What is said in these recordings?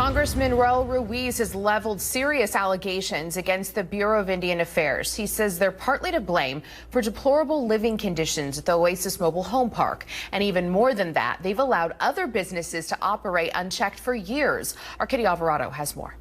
Congressman Raul Ruiz has leveled serious allegations against the Bureau of Indian Affairs. He says they're partly to blame for deplorable living conditions at the Oasis mobile home park. And even more than that, they've allowed other businesses to operate unchecked for years. Our Kitty Alvarado has more.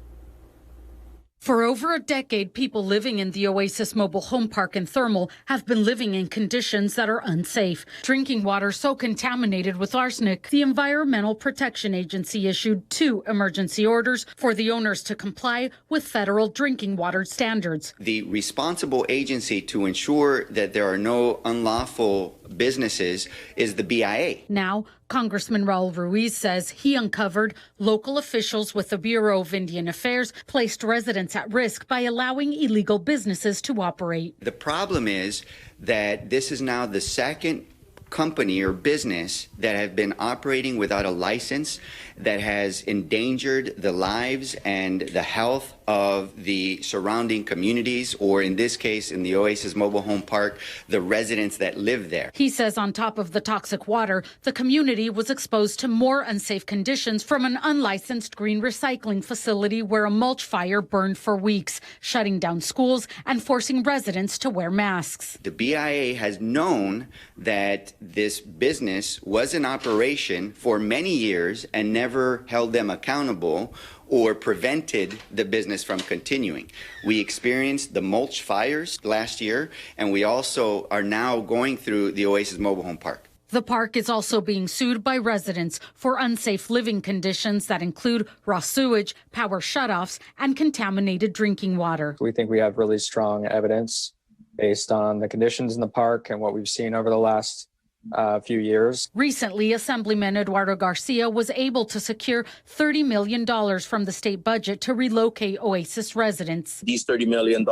For over a decade, people living in the Oasis mobile home park in Thermal have been living in conditions that are unsafe. Drinking water so contaminated with arsenic, the Environmental Protection Agency issued 2 emergency orders for the owners to comply with federal drinking water standards. The responsible agency to ensure that there are no unlawful businesses is the BIA. Now, Congressman Raul Ruiz says he uncovered local officials with the Bureau of Indian Affairs placed residents at risk by allowing illegal businesses to operate. The problem is that this is now the second company or business that have been operating without a license that has endangered the lives and the health of the surrounding communities, or in this case, in the Oasis mobile home park, the residents that live there. He says on top of the toxic water, the community was exposed to more unsafe conditions from an unlicensed green recycling facility where a mulch fire burned for weeks, shutting down schools and forcing residents to wear masks. The BIA has known that this business was in operation for many years and never held them accountable or prevented the business from continuing. We experienced the mulch fires last year, and we also are now going through the Oasis mobile home park. The park is also being sued by residents for unsafe living conditions that include raw sewage, power shutoffs, and contaminated drinking water. We think we have really strong evidence based on the conditions in the park and what we've seen over the last few years. Recently, Assemblyman Eduardo Garcia was able to secure $30 million from the state budget to relocate Oasis residents. These $30 million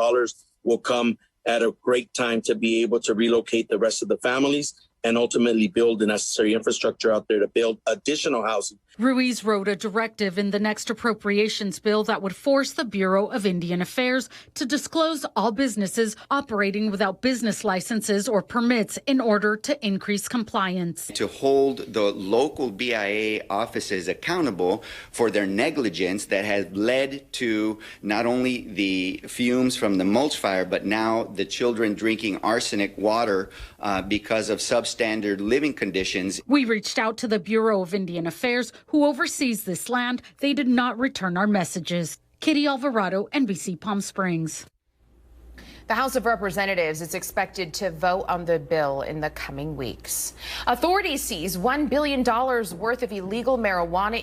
will come at a great time to be able to relocate the rest of the families and ultimately build the necessary infrastructure out there to build additional housing. Ruiz wrote a directive in the next appropriations bill that would force the Bureau of Indian Affairs to disclose all businesses operating without business licenses or permits in order to increase compliance. To hold the local BIA offices accountable for their negligence that has led to not only the fumes from the mulch fire, but now the children drinking arsenic water because of substandard living conditions. We reached out to the Bureau of Indian Affairs, who oversees this land. They did not return our messages. Kitty Alvarado, NBC Palm Springs. The House of Representatives is expected to vote on the bill in the coming weeks. Authorities seize $1 billion worth of illegal marijuana